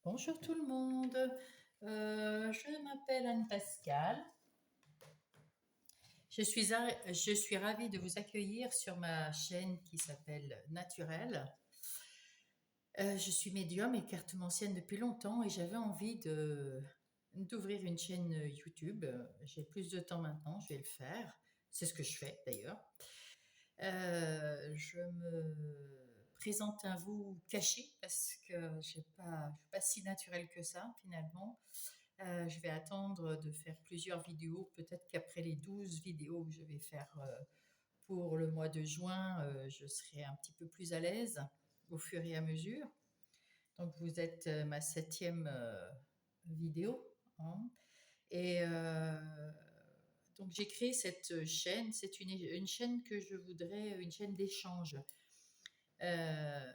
Bonjour tout le monde. Je m'appelle Anne-Pascale. Je suis ravie de vous accueillir sur ma chaîne qui s'appelle Naturel. Je suis médium et cartomancienne depuis longtemps et j'avais envie d'ouvrir une chaîne YouTube. J'ai plus de temps maintenant, je vais le faire. C'est ce que je fais d'ailleurs. Je me présente à vous cachée parce que je suis pas si naturelle que ça finalement. Je vais attendre de faire plusieurs vidéos. Peut-être qu'après les 12 vidéos que je vais faire pour le mois de juin, je serai un petit peu plus à l'aise au fur et à mesure. Donc vous êtes ma septième vidéo, hein. Et donc j'ai créé cette chaîne. C'est une chaîne que je voudrais, une chaîne d'échange euh,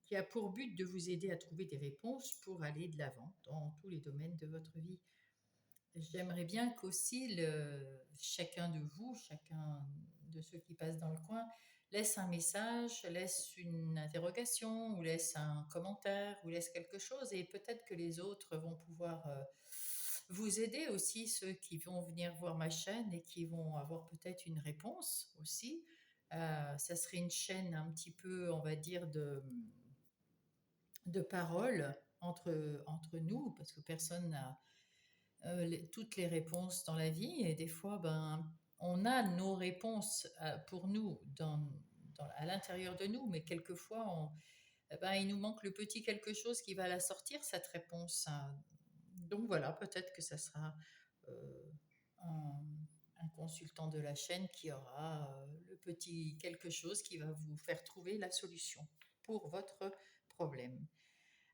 qui a pour but de vous aider à trouver des réponses pour aller de l'avant dans tous les domaines de votre vie. J'aimerais bien qu'aussi chacun de vous, chacun de ceux qui passent dans le coin, laisse un message, laisse une interrogation ou laisse un commentaire ou laisse quelque chose et peut-être que les autres vont pouvoir vous aider aussi, ceux qui vont venir voir ma chaîne et qui vont avoir peut-être une réponse aussi. Ça serait une chaîne un petit peu, on va dire, de parole entre nous parce que personne n'a toutes les réponses dans la vie et des fois, ben, on a nos réponses pour nous à l'intérieur de nous, mais quelquefois, ben, il nous manque le petit quelque chose qui va la sortir, cette réponse, hein. Donc voilà, peut-être que ça sera euh, un, un consultant de la chaîne qui aura le petit quelque chose qui va vous faire trouver la solution pour votre problème.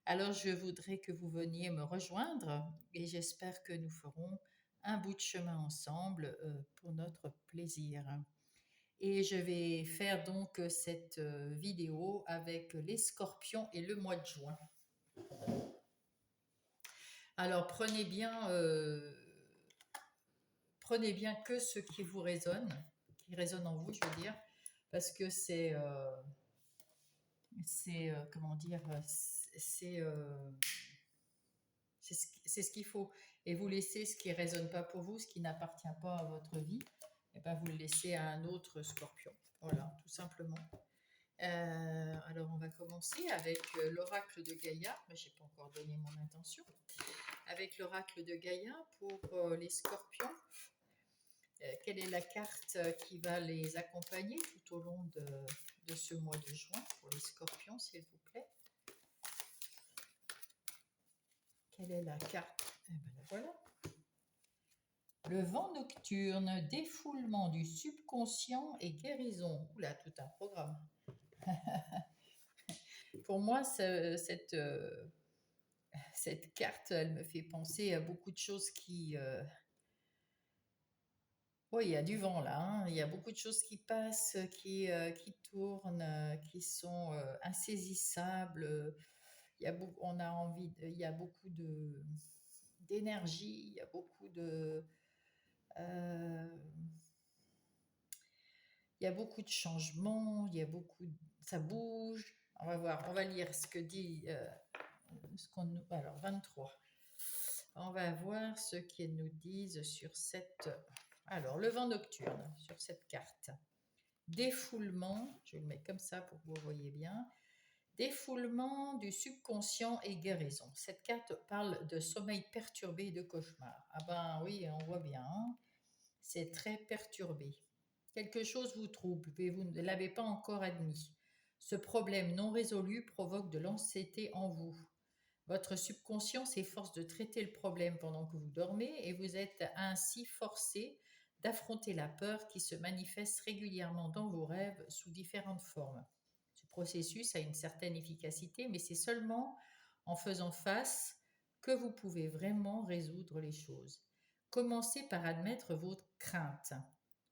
Alors, je voudrais que vous veniez me rejoindre et j'espère que nous ferons un bout de chemin ensemble pour notre plaisir. Et je vais faire donc cette vidéo avec les scorpions et le mois de juin. Alors, prenez bien que ce qui vous résonne, qui résonne en vous, je veux dire, parce que comment dire, c'est ce qu'il faut. Et vous laissez ce qui ne résonne pas pour vous, ce qui n'appartient pas à votre vie, et ben vous le laissez à un autre scorpion. Voilà, tout simplement. Alors on va commencer avec l'oracle de Gaïa. Mais je n'ai pas encore donné mon intention. Avec l'oracle de Gaïa pour les scorpions. Quelle est la carte qui va les accompagner tout au long de ce mois de juin pour les scorpions, s'il vous plaît? Quelle est la carte? Eh ben, la voilà. Le vent nocturne, défoulement du subconscient et guérison. Oula, tout un programme. Pour moi, cette carte, elle me fait penser à beaucoup de choses qui... Oui, il y a du vent là, hein. Il y a beaucoup de choses qui passent, qui tournent, qui sont insaisissables. On a envie, il y a beaucoup d'énergie, il y a beaucoup euh, il y a beaucoup de changements, ça bouge. On va voir, on va lire ce que dit alors 23. On va voir ce qu'ils nous disent sur alors le vent nocturne sur cette carte. Défoulement, je vais le mettre comme ça pour que vous voyez bien. Défoulement du subconscient et guérison. Cette carte parle de sommeil perturbé et de cauchemar. Ah ben oui, on voit bien, hein. C'est très perturbé. Quelque chose vous trouble, mais vous ne l'avez pas encore admis. Ce problème non résolu provoque de l'anxiété en vous. Votre subconscient s'efforce de traiter le problème pendant que vous dormez et vous êtes ainsi forcé d'affronter la peur qui se manifeste régulièrement dans vos rêves sous différentes formes. Ce processus a une certaine efficacité, mais c'est seulement en faisant face que vous pouvez vraiment résoudre les choses. Commencez par admettre vos craintes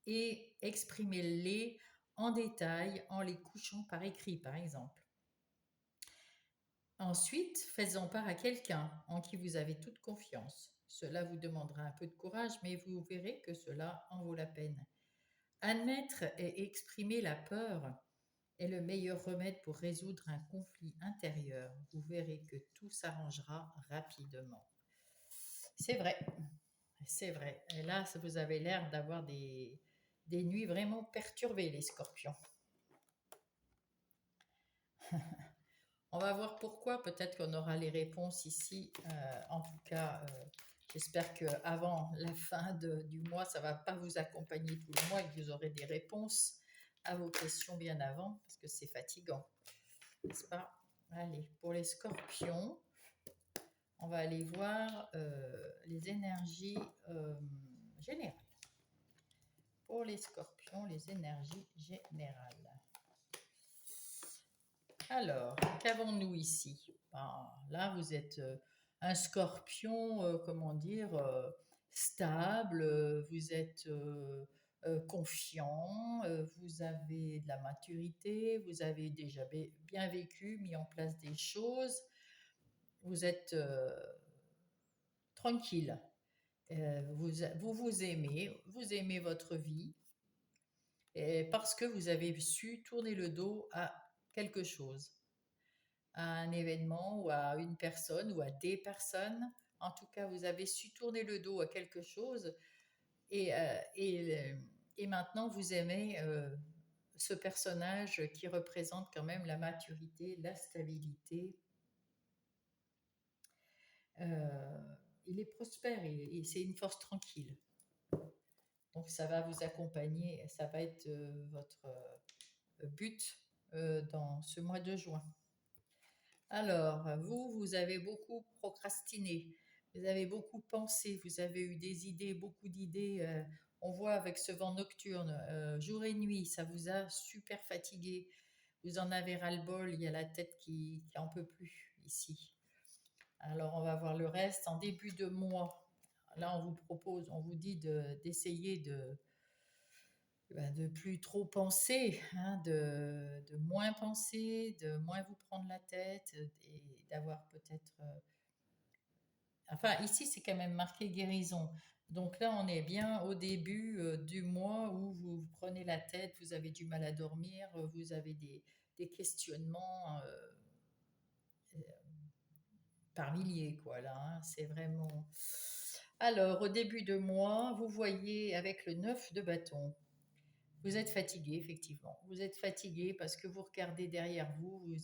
et exprimez-les en détail en les couchant par écrit, par exemple. Ensuite, faites-en part à quelqu'un en qui vous avez toute confiance. Cela vous demandera un peu de courage, mais vous verrez que cela en vaut la peine. Admettre et exprimer la peur est le meilleur remède pour résoudre un conflit intérieur. Vous verrez que tout s'arrangera rapidement. C'est vrai, c'est vrai. Et là, vous avez l'air d'avoir des nuits vraiment perturbées, les scorpions. On va voir pourquoi. Peut-être qu'on aura les réponses ici. En tout cas, j'espère qu'avant la fin du mois, ça ne va pas vous accompagner tout le mois et que vous aurez des réponses à vos questions bien avant, parce que c'est fatigant, n'est-ce pas? Allez, pour les scorpions, on va aller voir les énergies générales. Pour les scorpions, les énergies générales. Alors, qu'avons-nous ici? Là, vous êtes un scorpion, comment dire, stable, vous êtes confiant, vous avez de la maturité, vous avez déjà bien vécu, mis en place des choses, vous êtes tranquille, vous aimez votre vie, et parce que vous avez su tourner le dos à quelque chose, à un événement ou à une personne ou à des personnes. En tout cas, vous avez su tourner le dos à quelque chose et, et maintenant vous aimez ce personnage qui représente quand même la maturité, la stabilité. Il est prospère et c'est une force tranquille. Donc ça va vous accompagner, ça va être votre but dans ce mois de juin. Alors, vous avez beaucoup procrastiné, vous avez beaucoup pensé, vous avez eu des idées, beaucoup d'idées. On voit avec ce vent nocturne, jour et nuit, ça vous a super fatigué. Vous en avez ras-le-bol, il y a la tête qui n'en peut plus ici. Alors, on va voir le reste en début de mois. Là, on vous dit d'essayer de plus trop penser, hein, de moins penser, de moins vous prendre la tête et d'avoir peut-être... Enfin, ici, c'est quand même marqué guérison. Donc là, on est bien au début du mois où vous prenez la tête, vous avez du mal à dormir, vous avez des questionnements par milliers, quoi, là. Hein, c'est vraiment... Alors, au début de mois, vous voyez avec le 9 de bâton, vous êtes fatigué, effectivement. Vous êtes fatigué parce que vous regardez derrière vous, il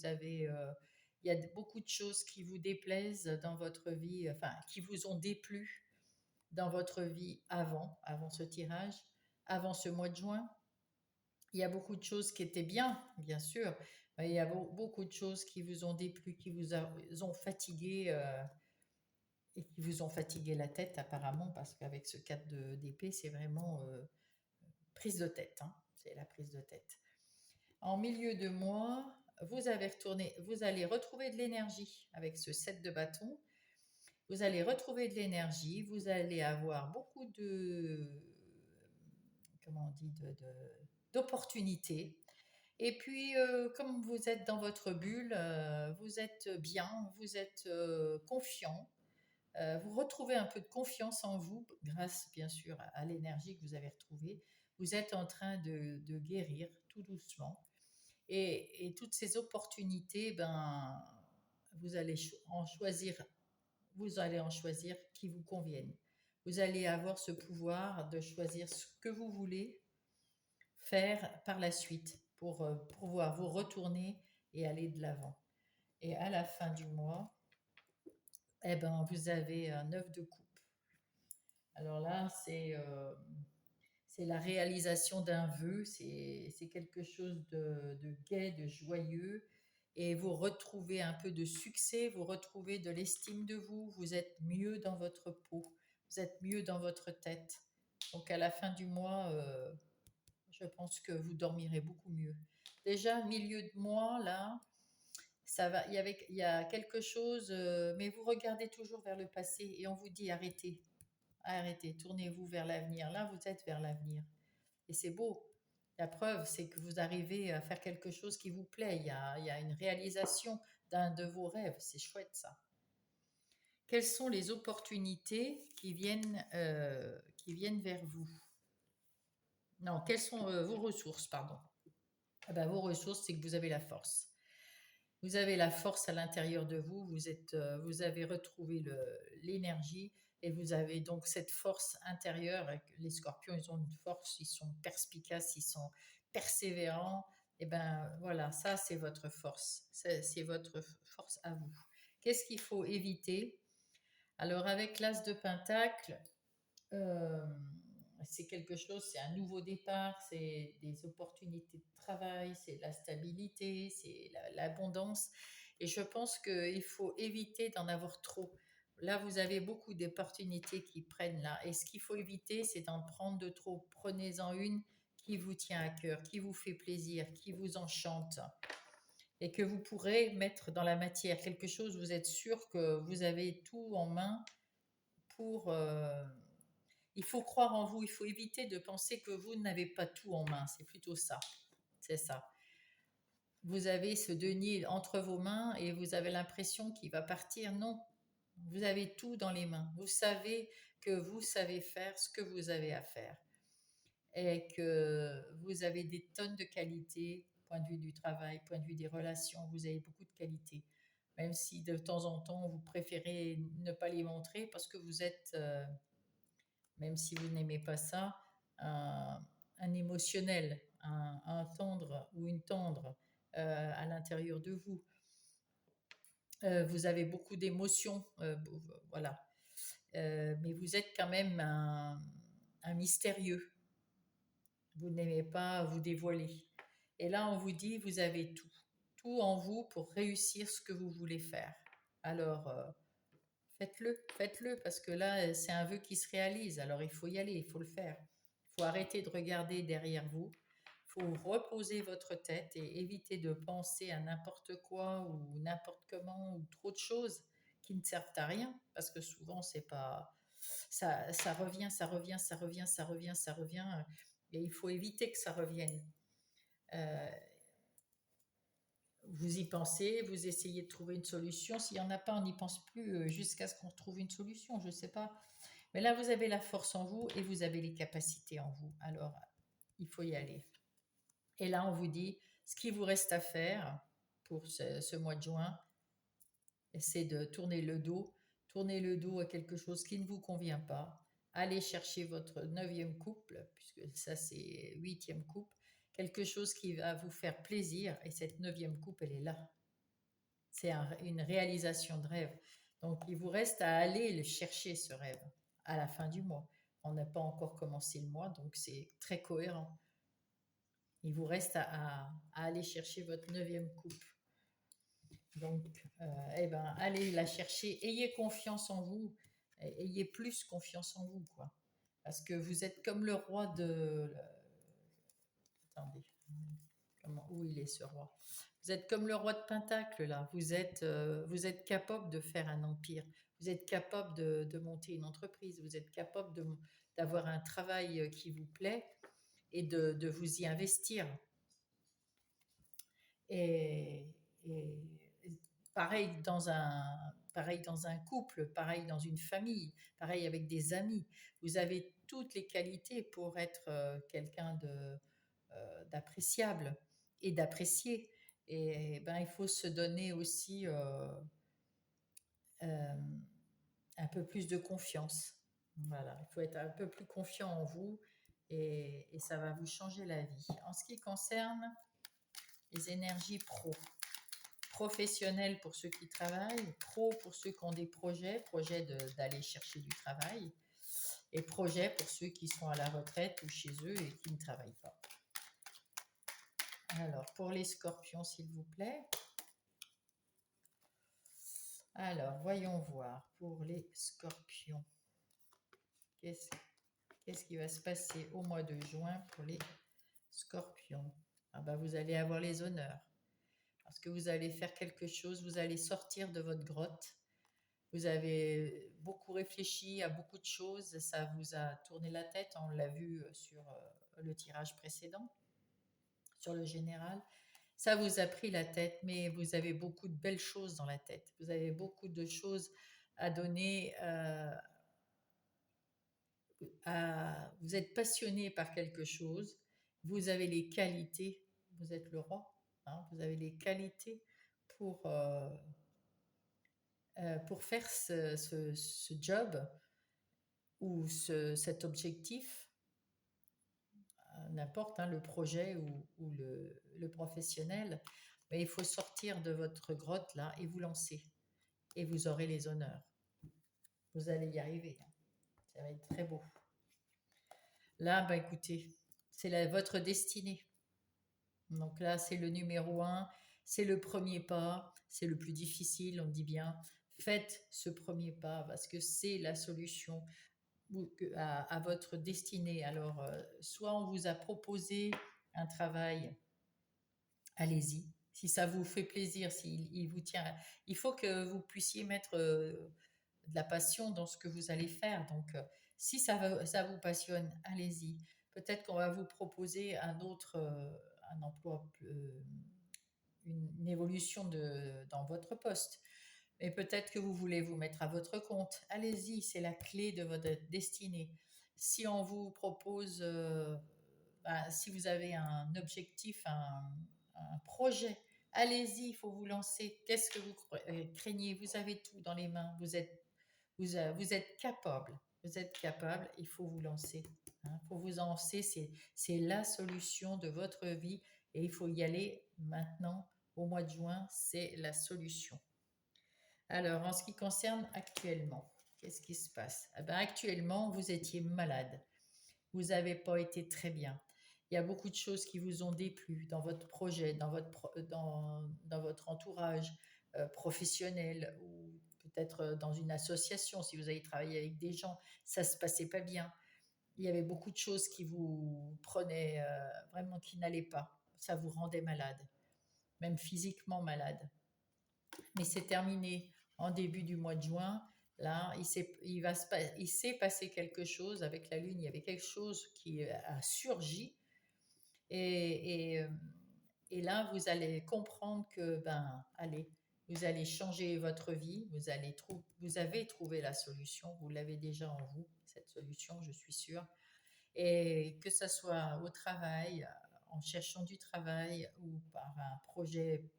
y a beaucoup de choses qui vous déplaisent dans votre vie, enfin, qui vous ont déplu dans votre vie avant ce tirage, avant ce mois de juin. Il y a beaucoup de choses qui étaient bien sûr, mais il y a beaucoup de choses qui vous ont déplu, qui vous ont fatigué et qui vous ont fatigué la tête apparemment, parce qu'avec ce 4 d'épée, c'est vraiment prise de tête. Hein, c'est la prise de tête. En milieu de mois, vous allez retrouver de l'énergie avec ce 7 de bâton. Vous allez retrouver de l'énergie, vous allez avoir beaucoup comment on dit, d'opportunités. Et puis, comme vous êtes dans votre bulle, vous êtes bien, vous êtes confiant, vous retrouvez un peu de confiance en vous grâce, bien sûr, à l'énergie que vous avez retrouvée. Vous êtes en train de guérir tout doucement. Et toutes ces opportunités, vous allez en choisir qui vous conviennent. Vous allez avoir ce pouvoir de choisir ce que vous voulez faire par la suite pour pouvoir vous retourner et aller de l'avant. Et à la fin du mois, vous avez un 9 de coupe. Alors là, c'est la réalisation d'un vœu, c'est quelque chose de gai, de joyeux, et vous retrouvez un peu de succès, vous retrouvez de l'estime de vous, vous êtes mieux dans votre peau, vous êtes mieux dans votre tête. Donc à la fin du mois, je pense que vous dormirez beaucoup mieux. Déjà, milieu de mois, là, ça va, il y a quelque chose, mais vous regardez toujours vers le passé et on vous dit arrêtez, arrêtez, tournez-vous vers l'avenir. Là, vous êtes vers l'avenir. Et c'est beau. La preuve, c'est que vous arrivez à faire quelque chose qui vous plaît. Il y a une réalisation d'un de vos rêves. C'est chouette ça. Quelles sont les opportunités qui viennent vers vous? Non, quelles sont vos ressources, pardon. Eh ben, vos ressources, c'est que vous avez la force. Vous avez la force à l'intérieur de vous, vous avez retrouvé l'énergie et vous avez donc cette force intérieure. Et les scorpions, ils ont une force, ils sont perspicaces, ils sont persévérants. Et ben voilà, ça c'est votre force, c'est votre force à vous. Qu'est-ce qu'il faut éviter? Alors avec l'as de pentacle, euh, c'est quelque chose, c'est un nouveau départ, c'est des opportunités de travail, c'est la stabilité, c'est l'abondance. Et je pense qu'il faut éviter d'en avoir trop. Là, vous avez beaucoup d'opportunités qui prennent là. Et ce qu'il faut éviter, c'est d'en prendre de trop. Prenez-en une qui vous tient à cœur, qui vous fait plaisir, qui vous enchante et que vous pourrez mettre dans la matière. Quelque chose, vous êtes sûr que vous avez tout en main pour... il faut croire en vous, il faut éviter de penser que vous n'avez pas tout en main. C'est plutôt ça. C'est ça. Vous avez ce denier entre vos mains et vous avez l'impression qu'il va partir. Non, vous avez tout dans les mains. Vous savez que vous savez faire ce que vous avez à faire et que vous avez des tonnes de qualités, point de vue du travail, point de vue des relations, vous avez beaucoup de qualités. Même si de temps en temps vous préférez ne pas les montrer parce que vous êtes même si vous n'aimez pas ça, un émotionnel, un tendre ou une tendre à l'intérieur de vous. Vous avez beaucoup d'émotions, voilà. Mais vous êtes quand même un mystérieux. Vous n'aimez pas vous dévoiler. Et là, on vous dit, vous avez tout. Tout en vous pour réussir ce que vous voulez faire. Alors, faites-le, faites-le, parce que là, c'est un vœu qui se réalise. Alors, il faut y aller, il faut le faire. Il faut arrêter de regarder derrière vous. Il faut reposer votre tête et éviter de penser à n'importe quoi ou n'importe comment ou trop de choses qui ne servent à rien, parce que souvent, c'est pas... Ça revient, ça revient, ça revient, ça revient, ça revient. Et il faut éviter que ça revienne. Euh, vous y pensez, vous essayez de trouver une solution. S'il n'y en a pas, on n'y pense plus jusqu'à ce qu'on trouve une solution, je ne sais pas. Mais là, vous avez la force en vous et vous avez les capacités en vous. Alors, il faut y aller. Et là, on vous dit, ce qui vous reste à faire pour ce mois de juin, c'est de tourner le dos à quelque chose qui ne vous convient pas. Allez chercher votre neuvième couple, puisque ça c'est huitième couple, quelque chose qui va vous faire plaisir. Et cette neuvième coupe, elle est là. C'est une réalisation de rêve. Donc, il vous reste à aller le chercher, ce rêve, à la fin du mois. On n'a pas encore commencé le mois, donc c'est très cohérent. Il vous reste à aller chercher votre neuvième coupe. Donc, eh ben, allez la chercher. Ayez confiance en vous. Ayez plus confiance en vous, quoi. Parce que vous êtes comme le roi de... Attendez. Où il est ce roi? Vous êtes comme le roi de Pentacle là. Vous êtes capable de faire un empire. Vous êtes capable de monter une entreprise. Vous êtes capable d'avoir un travail qui vous plaît et de vous y investir. Et, et pareil dans un couple, pareil dans une famille, pareil avec des amis. Vous avez toutes les qualités pour être quelqu'un d'appréciable et d'apprécier. Et ben, il faut se donner aussi euh, un peu plus de confiance. Voilà, il faut être un peu plus confiant en vous et ça va vous changer la vie. En ce qui concerne les énergies professionnelles pour ceux qui travaillent, pro pour ceux qui ont des projets d'aller chercher du travail et projets pour ceux qui sont à la retraite ou chez eux et qui ne travaillent pas. Alors, pour les scorpions, s'il vous plaît. Alors, voyons voir pour les scorpions. Qu'est-ce qui va se passer au mois de juin pour les scorpions? Ah ben, vous allez avoir les honneurs. Parce que vous allez faire quelque chose, vous allez sortir de votre grotte. Vous avez beaucoup réfléchi à beaucoup de choses, ça vous a tourné la tête, on l'a vu sur le tirage précédent, sur le général. Ça vous a pris la tête, mais vous avez beaucoup de belles choses dans la tête. Vous avez beaucoup de choses à donner. Vous êtes passionné par quelque chose. Vous avez les qualités vous êtes le roi, hein, vous avez les qualités pour, pour faire ce job ou cet objectif, n'importe, hein, le projet ou le professionnel, mais il faut sortir de votre grotte là et vous lancer. Et vous aurez les honneurs. Vous allez y arriver, hein. Ça va être très beau. Là, bah écoutez, c'est votre destinée. Donc là, c'est le numéro un, c'est le premier pas, c'est le plus difficile, on dit bien. Faites ce premier pas parce que c'est la solution à votre destinée. Alors, soit on vous a proposé un travail, allez-y. Si ça vous fait plaisir, s'il il vous tient, il faut que vous puissiez mettre de la passion dans ce que vous allez faire. Donc, si ça vous passionne, allez-y. Peut-être qu'on va vous proposer un emploi, une évolution dans votre poste. Mais peut-être que vous voulez vous mettre à votre compte. Allez-y, c'est la clé de votre destinée. Si on vous propose, si vous avez un objectif, un projet, allez-y, il faut vous lancer. Qu'est-ce que vous craignez? Vous avez tout dans les mains. Vous êtes capable. Vous êtes capable. Il faut vous lancer. Hein. Il faut vous lancer. C'est la solution de votre vie et il faut y aller maintenant. Au mois de juin, c'est la solution. Alors, en ce qui concerne actuellement, qu'est-ce qui se passe? Eh ben, actuellement, vous étiez malade. Vous n'avez pas été très bien. Il y a beaucoup de choses qui vous ont déplu dans votre projet, dans votre entourage professionnel ou peut-être dans une association, si vous avez travaillé avec des gens, ça ne se passait pas bien. Il y avait beaucoup de choses qui vous prenaient vraiment qui n'allaient pas. Ça vous rendait malade, même physiquement malade. Mais c'est terminé en début du mois de juin. Là, il s'est passé quelque chose avec la Lune. Il y avait quelque chose qui a surgi. Et, et, euh, et là, vous allez comprendre que, ben, allez, vous allez changer votre vie. Vous avez trouvé la solution. Vous l'avez déjà en vous, cette solution, je suis sûre. Et que ce soit au travail, en cherchant du travail ou par un projet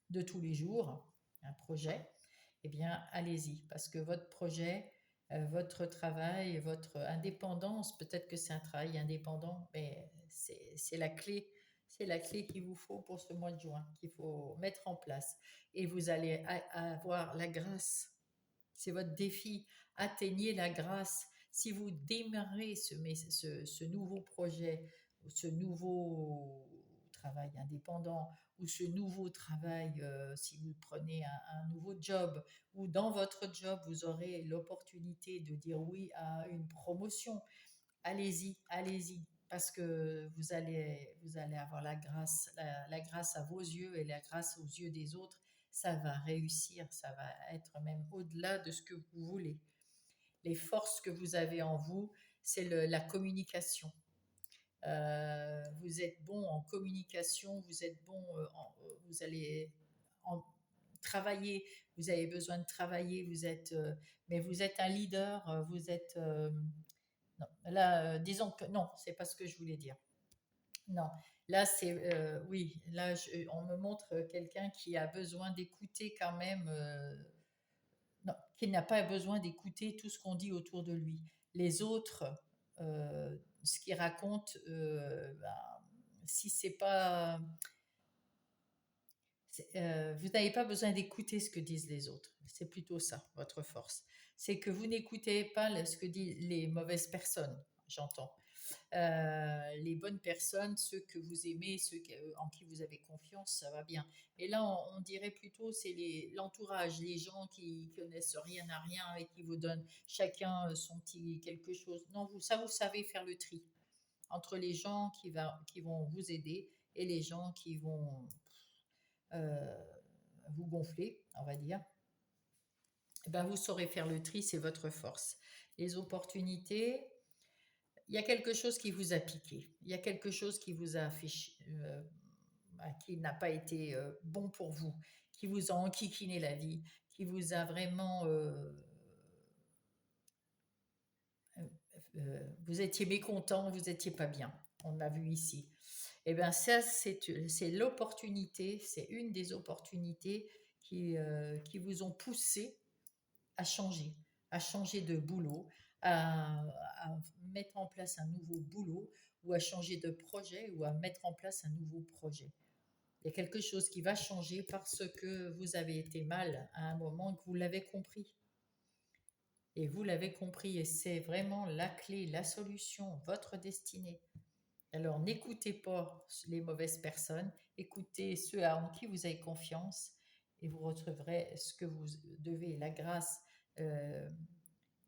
de tous les jours, un projet, eh bien, allez-y, parce que votre projet, votre travail, votre indépendance, peut-être que c'est un travail indépendant, mais c'est la clé. C'est la clé qu'il vous faut pour ce mois de juin, qu'il faut mettre en place. Et vous allez avoir la grâce. C'est votre défi. Atteignez la grâce. Si vous démarrez ce nouveau projet, ce nouveau travail indépendant, ou ce nouveau travail, si vous prenez un nouveau job, ou dans votre job, vous aurez l'opportunité de dire oui à une promotion, allez-y, allez-y, parce que vous allez avoir la grâce à vos yeux et la grâce aux yeux des autres. Ça va réussir, ça va être même au-delà de ce que vous voulez. Les forces que vous avez en vous, c'est la communication. Vous êtes bon en communication, vous êtes bon, vous allez en travailler, vous avez besoin de travailler, mais vous êtes un leader, vous êtes, non, là, disons que non, c'est pas ce que je voulais dire. Non, là c'est, oui, là on me montre quelqu'un qui a besoin d'écouter quand même, non, qui n'a pas besoin d'écouter tout ce qu'on dit autour de lui. Les autres, ce qu'ils racontent, ben, si c'est pas, vous n'avez pas besoin d'écouter ce que disent les autres. C'est plutôt ça, votre force. C'est que vous n'écoutez pas ce que disent les mauvaises personnes, j'entends. Les bonnes personnes, ceux que vous aimez, en qui vous avez confiance, ça va bien. Et là, on dirait plutôt c'est l'entourage, les gens qui connaissent rien à rien et qui vous donnent chacun son petit quelque chose. Non, vous savez faire le tri entre les gens qui vont vous aider et les gens qui vont euh, vous gonfler, on va dire. Eh ben, vous saurez faire le tri, c'est votre force. Les opportunités, il y a quelque chose qui vous a piqué, il y a quelque chose qui vous a fait, qui n'a pas été bon pour vous, qui vous a enquiquiné la vie, qui vous a vraiment, vous étiez mécontent, vous étiez pas bien. On l'a vu ici. Eh bien, ça, c'est l'opportunité, c'est une des opportunités qui vous ont poussé à changer de boulot, à mettre en place un nouveau boulot, ou à changer de projet, ou à mettre en place un nouveau projet. Il y a quelque chose qui va changer parce que vous avez été mal à un moment et que vous l'avez compris. Et vous l'avez compris, et c'est vraiment la clé, la solution, votre destinée. Alors n'écoutez pas les mauvaises personnes, écoutez ceux en qui vous avez confiance, et vous retrouverez ce que vous devez, la grâce, euh,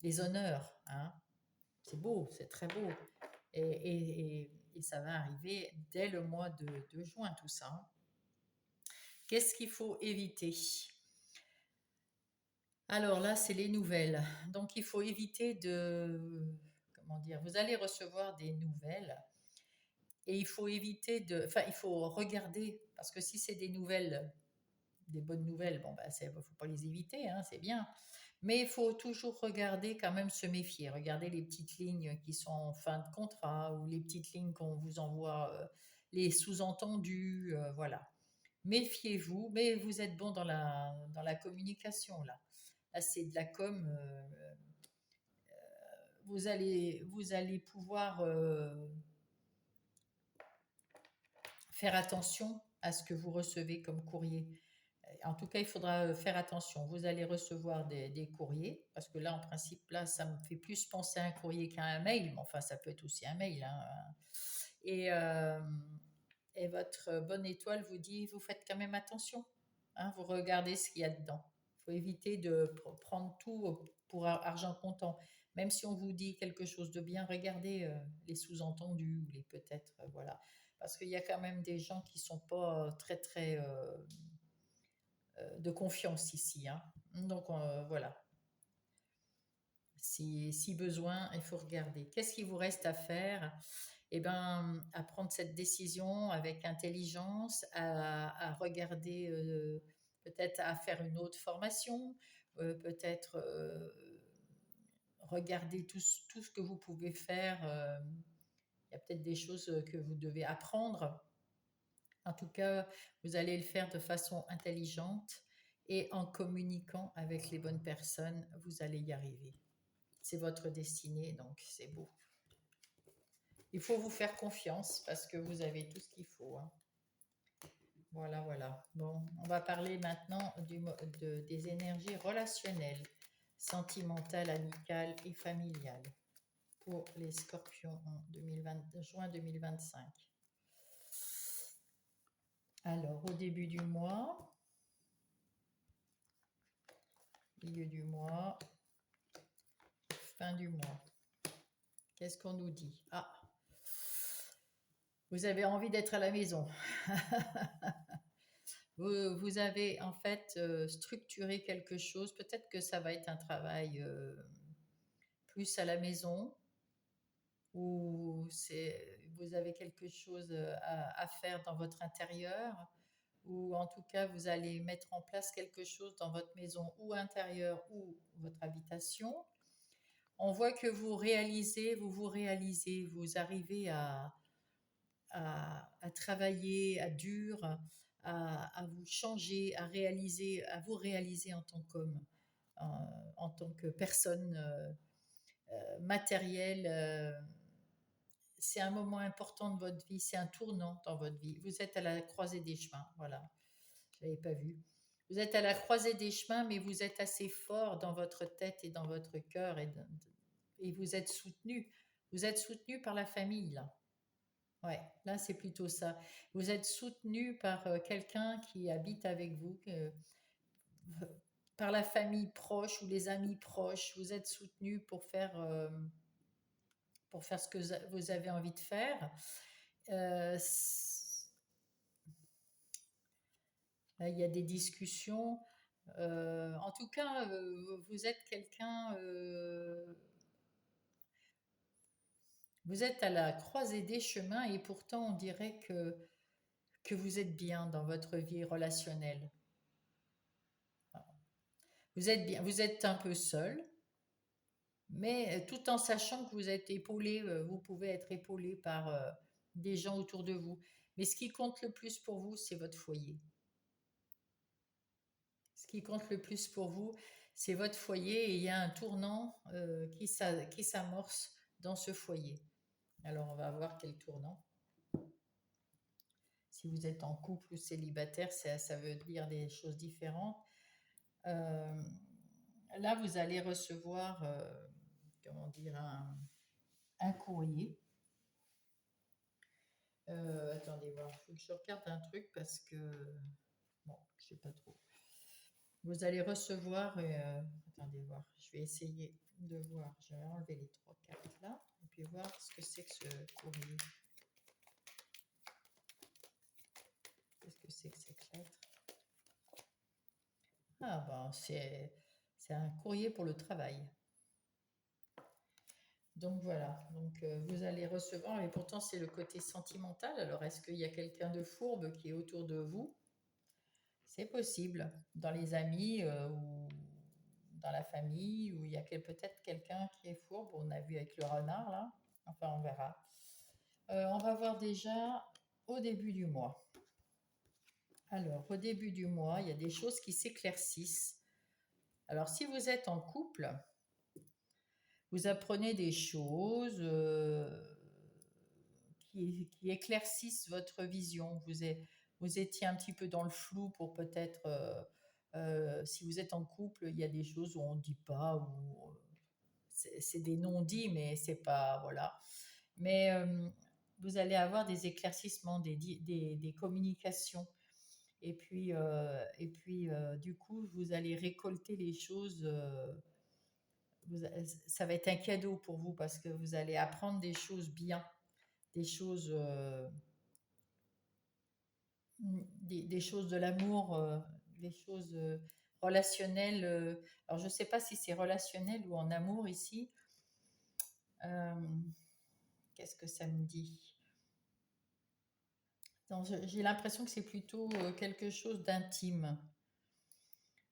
les honneurs. Hein. C'est beau, c'est très beau. Et ça va arriver dès le mois de juin, tout ça. Hein. Qu'est-ce qu'il faut éviter? Alors là, c'est les nouvelles. Donc il faut éviter comment dire, vous allez recevoir des nouvelles. Et il faut éviter enfin, il faut regarder, parce que si c'est des nouvelles, des bonnes nouvelles, bon, bah, il ne faut pas les éviter, hein, c'est bien. Mais il faut toujours regarder, quand même se méfier. Regardez les petites lignes qui sont en fin de contrat, ou les petites lignes qu'on vous envoie, les sous-entendus, voilà. Méfiez-vous, mais vous êtes bon dans la communication, là. Là, c'est de la com. Vous allez pouvoir faire attention à ce que vous recevez comme courrier. En tout cas, il faudra faire attention. Vous allez recevoir des courriers, parce que là, en principe, là, ça me fait plus penser à un courrier qu'à un mail, mais enfin, ça peut être aussi un mail. Hein. Et, euh, et votre bonne étoile vous dit, vous faites quand même attention. Hein, vous regardez ce qu'il y a dedans. Il faut éviter de prendre tout pour argent comptant. Même si on vous dit quelque chose de bien, regardez les sous-entendus, ou les peut-être, voilà. Parce qu'il y a quand même des gens qui ne sont pas très, très de confiance ici. Hein. Donc voilà, si besoin, il faut regarder. Qu'est-ce qu'il vous reste à faire? Eh bien, à prendre cette décision avec intelligence, à regarder, peut-être à faire une autre formation, peut-être regarder tout ce que vous pouvez faire. Il y a peut-être des choses que vous devez apprendre. En tout cas, vous allez le faire de façon intelligente, et en communiquant avec les bonnes personnes, vous allez y arriver. C'est votre destinée, donc c'est beau. Il faut vous faire confiance, parce que vous avez tout ce qu'il faut. Hein. Voilà, voilà. Bon, on va parler maintenant des énergies relationnelles, sentimentales, amicales et familiales pour les scorpions en juin 2025. Alors, au début du mois, milieu du mois, fin du mois. Qu'est-ce qu'on nous dit? Ah, vous avez envie d'être à la maison. Vous avez en fait structuré quelque chose. Peut-être que ça va être un travail plus à la maison, ou vous avez quelque chose à faire dans votre intérieur, ou en tout cas vous allez mettre en place quelque chose dans votre maison ou intérieure ou votre habitation. On voit que vous arrivez à travailler à dur, à vous changer, à vous réaliser en tant qu'homme, en tant que personne matérielle. C'est un moment important de votre vie, c'est un tournant dans votre vie. Vous êtes à la croisée des chemins, voilà, je l'avais pas vu. Vous êtes à la croisée des chemins, mais vous êtes assez fort dans votre tête et dans votre cœur, et vous êtes soutenu. Vous êtes soutenu par la famille, là. Ouais, là c'est plutôt ça. Vous êtes soutenu par quelqu'un qui habite avec vous, par la famille proche ou les amis proches. Vous êtes soutenu pour faire ce que vous avez envie de faire. Euh, Là, il y a des discussions. En tout cas, vous êtes quelqu'un. Vous êtes à la croisée des chemins, et pourtant on dirait que vous êtes bien dans votre vie relationnelle. Vous êtes bien, vous êtes un peu seul, mais tout en sachant que vous êtes épaulé, vous pouvez être épaulé par des gens autour de vous. Mais ce qui compte le plus pour vous, c'est votre foyer. Ce qui compte le plus pour vous, c'est votre foyer et il y a un tournant qui s'amorce dans ce foyer. Alors, on va voir quel tournant. Si vous êtes en couple ou célibataire, ça veut dire des choses différentes. Euh, Là, vous allez recevoir, comment dire, un courrier. Attendez voir, il faut que je regarde un truc parce que, bon, je sais pas trop. Vous allez recevoir, attendez voir, je vais essayer de voir, je vais enlever les trois cartes là, et puis voir ce que c'est que ce courrier. Qu'est-ce que c'est que cette lettre? Ah ben, c'est un courrier pour le travail. Donc voilà, donc vous allez recevoir, et pourtant c'est le côté sentimental. Alors est-ce qu'il y a quelqu'un de fourbe qui est autour de vous? C'est possible, dans les amis ou dans la famille, où il y a peut-être quelqu'un qui est fourbe. On a vu avec le renard là, enfin on verra. On va voir déjà au début du mois. Alors au début du mois, il y a des choses qui s'éclaircissent. Alors si vous êtes en couple, vous apprenez des choses qui éclaircissent votre vision. Vous étiez un petit peu dans le flou pour peut-être, si vous êtes en couple, il y a des choses où on ne dit pas, ou c'est des non-dits, mais c'est pas, voilà. Mais vous allez avoir des éclaircissements, des communications. Et puis, du coup, vous allez récolter les choses. Ça va être un cadeau pour vous parce que vous allez apprendre des choses bien, des choses, des choses de l'amour, des choses relationnelles. Alors, je ne sais pas si c'est relationnel ou en amour ici. Euh, Qu'est-ce que ça me dit? J'ai l'impression que c'est plutôt quelque chose d'intime,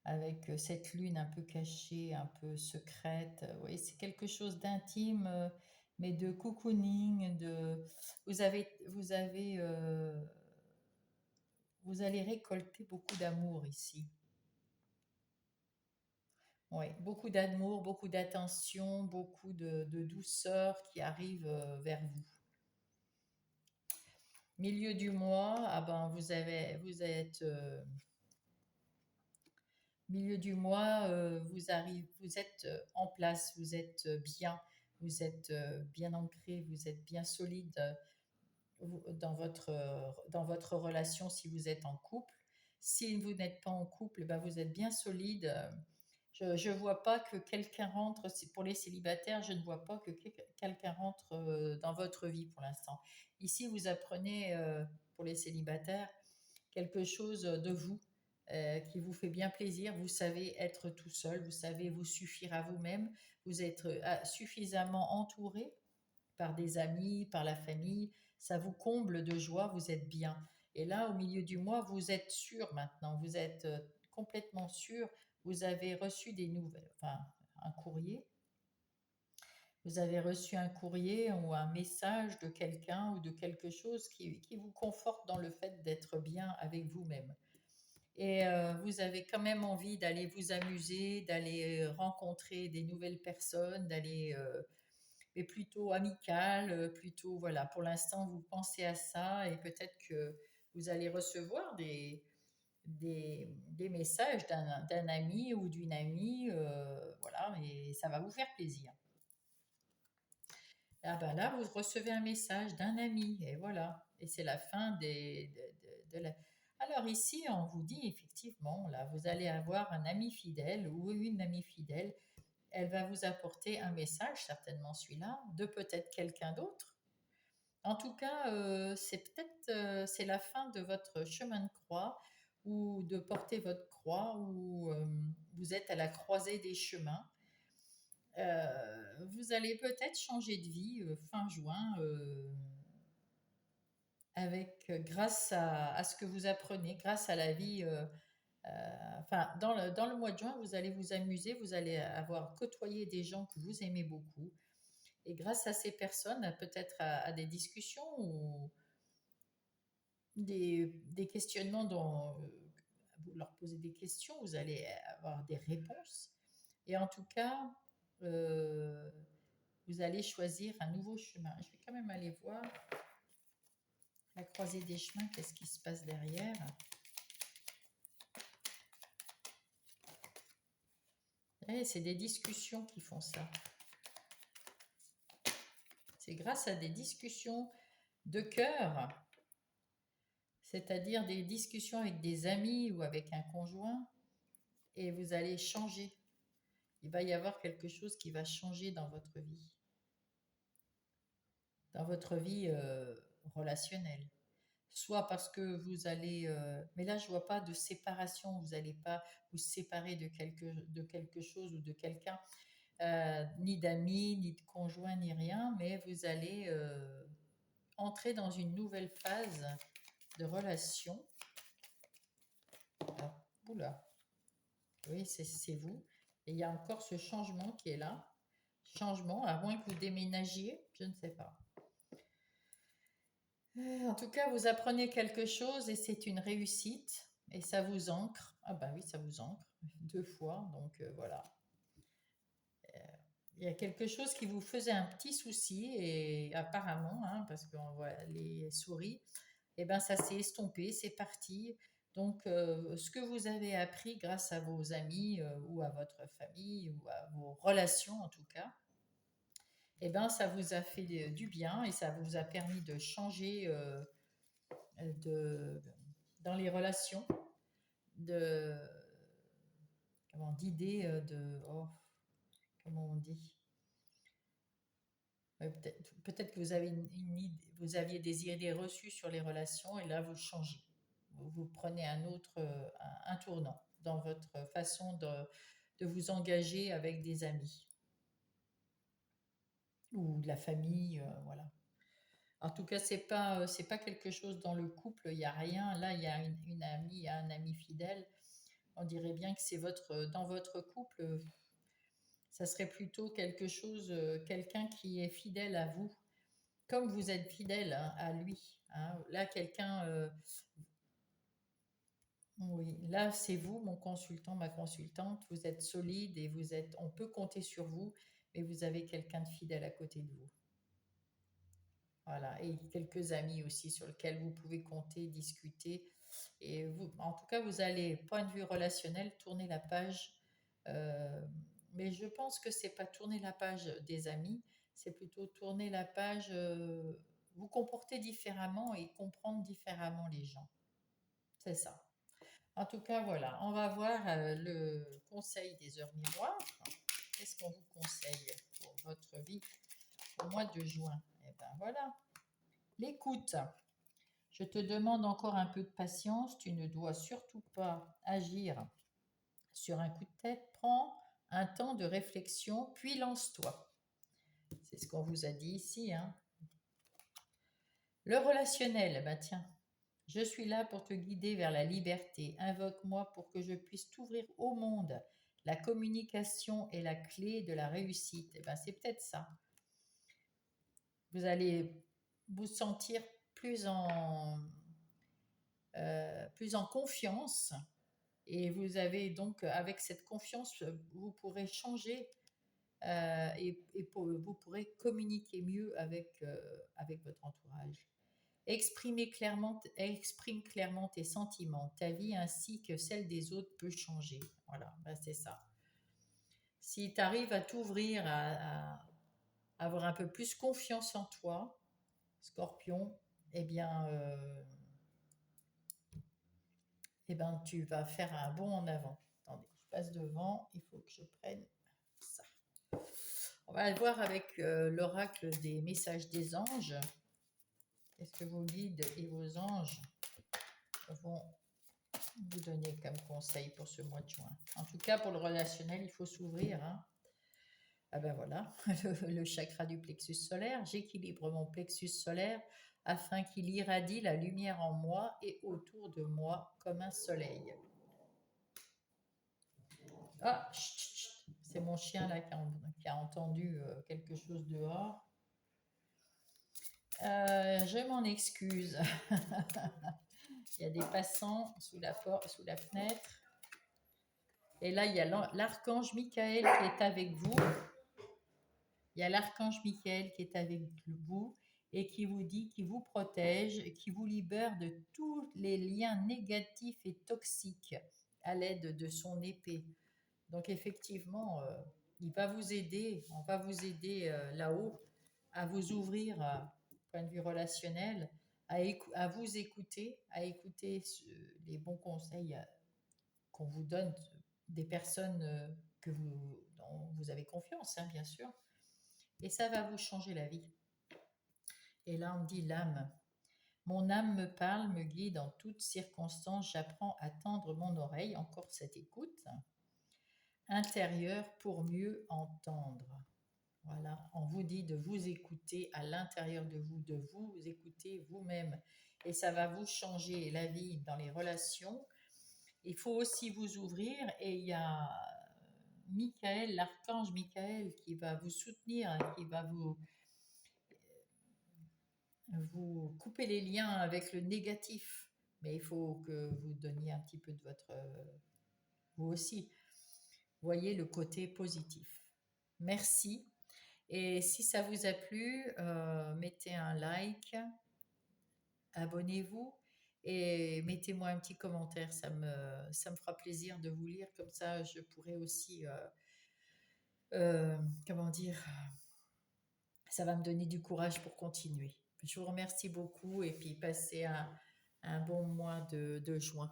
avec cette lune un peu cachée, un peu secrète. Oui, c'est quelque chose d'intime, mais de cocooning. Vous allez récolter beaucoup d'amour ici. Oui, beaucoup d'amour, beaucoup d'attention, beaucoup de douceur qui arrive vers vous. Milieu du mois, ah ben vous êtes milieu du mois, vous êtes en place, vous êtes bien, vous êtes bien ancré, vous êtes bien solide dans votre relation si vous êtes en couple. Si vous n'êtes pas en couple, ben vous êtes bien solide. Je ne vois pas que quelqu'un rentre, pour les célibataires, je ne vois pas que quelqu'un rentre dans votre vie pour l'instant. Ici, vous apprenez, pour les célibataires, quelque chose de vous qui vous fait bien plaisir. Vous savez être tout seul, vous savez vous suffire à vous-même, vous êtes suffisamment entouré par des amis, par la famille. Ça vous comble de joie, vous êtes bien. Et là, au milieu du mois, vous êtes sûr maintenant, vous êtes complètement sûr. Vous avez reçu des nouvelles, enfin un courrier. Vous avez reçu un courrier ou un message de quelqu'un ou de quelque chose qui vous conforte dans le fait d'être bien avec vous-même. Et vous avez quand même envie d'aller vous amuser, d'aller rencontrer des nouvelles personnes, d'aller, mais plutôt amicales, plutôt, voilà, pour l'instant, vous pensez à ça et peut-être que vous allez recevoir des messages d'un ami ou d'une amie, voilà, et ça va vous faire plaisir. Ah ben là, vous recevez un message d'un ami, et voilà. Et c'est la fin de la... Alors ici, on vous dit effectivement, là, vous allez avoir un ami fidèle ou une amie fidèle. Elle va vous apporter un message, certainement celui-là, de peut-être quelqu'un d'autre. En tout cas, c'est la fin de votre chemin de croix ou de porter votre croix, où vous êtes à la croisée des chemins. Vous allez peut-être changer de vie fin juin, grâce à ce que vous apprenez, grâce à la vie. Enfin, dans le mois de juin, vous allez vous amuser, vous allez avoir côtoyé des gens que vous aimez beaucoup. Et grâce à ces personnes, peut-être à des discussions des questionnements dont vous leur posez des questions, vous allez avoir des réponses. Et en tout cas, euh, vous allez choisir un nouveau chemin. Je vais quand même aller voir la croisée des chemins, qu'est-ce qui se passe derrière. C'est des discussions qui font ça. C'est grâce à des discussions de cœur, c'est-à-dire des discussions avec des amis ou avec un conjoint, et vous allez changer. Il va y avoir quelque chose qui va changer dans votre vie relationnelle. Soit parce que vous allez... mais là, je ne vois pas de séparation, vous n'allez pas vous séparer de quelque chose ou de quelqu'un, ni d'amis, ni de conjoint, ni rien, mais vous allez entrer dans une nouvelle phase de relation. Alors, oula, oui, c'est vous. Et il y a encore ce changement qui est là. Changement, à moins que vous déménagiez, je ne sais pas. En tout cas, vous apprenez quelque chose et c'est une réussite. Et ça vous ancre. Ah bah oui, ça vous ancre 2 fois. Donc voilà. Il y a quelque chose qui vous faisait un petit souci et apparemment, hein, parce qu'on voit les souris, et ben ça s'est estompé, c'est parti. Donc, ce que vous avez appris grâce à vos amis ou à votre famille ou à vos relations en tout cas, et ben ça vous a fait du bien et ça vous a permis de changer de, dans les relations, de d'idées de comment on dit. Peut-être que vous avez vous aviez des idées reçues sur les relations et là vous changez. Vous prenez un autre, un tournant dans votre façon de vous engager avec des amis ou de la famille, voilà. En tout cas, c'est pas quelque chose dans le couple, il n'y a rien. Là, il y a une amie, un ami fidèle. On dirait bien que c'est dans votre couple, ça serait plutôt quelque chose, quelqu'un qui est fidèle à vous, comme vous êtes fidèle hein, à lui. Hein. Là, quelqu'un, oui, là, c'est vous, mon consultant, ma consultante. Vous êtes solide et on peut compter sur vous, mais vous avez quelqu'un de fidèle à côté de vous. Voilà, et quelques amis aussi sur lesquels vous pouvez compter, discuter. Et vous, en tout cas, vous allez, point de vue relationnel, tourner la page. euh, mais je pense que c'est pas tourner la page des amis, c'est plutôt tourner la page, vous comporter différemment et comprendre différemment les gens. C'est ça. En tout cas, voilà, on va voir le conseil des heures miroirs. Qu'est-ce qu'on vous conseille pour votre vie au mois de juin? Eh bien voilà, l'écoute. Je te demande encore un peu de patience. Tu ne dois surtout pas agir sur un coup de tête. Prends un temps de réflexion, puis lance-toi. C'est ce qu'on vous a dit ici. Hein. Le relationnel, bah tiens, je suis là pour te guider vers la liberté. Invoque-moi pour que je puisse t'ouvrir au monde. La communication est la clé de la réussite. Eh ben, c'est peut-être ça. Vous allez vous sentir plus en confiance et vous avez donc, avec cette confiance, vous pourrez changer vous pourrez communiquer mieux avec votre entourage. Exprime clairement tes sentiments. Ta vie ainsi que celle des autres peut changer. Voilà, ben c'est ça. Si tu arrives à t'ouvrir, à avoir un peu plus confiance en toi, Scorpion, eh bien, tu vas faire un bond en avant. Attendez, je passe devant, il faut que je prenne ça. On va aller voir avec l'oracle des messages des anges. Qu'est-ce que vos guides et vos anges vont vous donner comme conseil pour ce mois de juin? En tout cas, pour le relationnel, il faut s'ouvrir. Hein. Ah ben voilà, le chakra du plexus solaire. J'équilibre mon plexus solaire afin qu'il irradie la lumière en moi et autour de moi comme un soleil. Ah, chut, chut, c'est mon chien là qui a entendu quelque chose dehors. Je m'en excuse. Il y a des passants sous la porte, sous la fenêtre. Et là, il y a l'archange Michael qui est avec vous. Il y a l'archange Michael qui est avec vous et qui vous dit, qui vous protège, qui vous libère de tous les liens négatifs et toxiques à l'aide de son épée. Donc effectivement, il va vous aider, on va vous aider là-haut à vous ouvrir, point de vue relationnel, à vous écouter, à écouter les bons conseils qu'on vous donne des personnes dont vous avez confiance, hein, bien sûr. Et ça va vous changer la vie. Et là, on dit l'âme. Mon âme me parle, me guide en toutes circonstances. J'apprends à tendre mon oreille, encore cette écoute intérieure pour mieux entendre. Voilà, on vous dit de vous écouter à l'intérieur de vous écouter vous-même. Et ça va vous changer la vie dans les relations. Il faut aussi vous ouvrir et il y a Michael, l'archange Michael qui va vous soutenir, qui va vous couper les liens avec le négatif. Mais il faut que vous donniez un petit peu de votre... vous aussi, voyez le côté positif. Merci. Et si ça vous a plu, mettez un like, abonnez-vous et mettez-moi un petit commentaire. Ça me fera plaisir de vous lire. Comme ça, je pourrai aussi, comment dire, ça va me donner du courage pour continuer. Je vous remercie beaucoup et puis passez un bon mois de juin.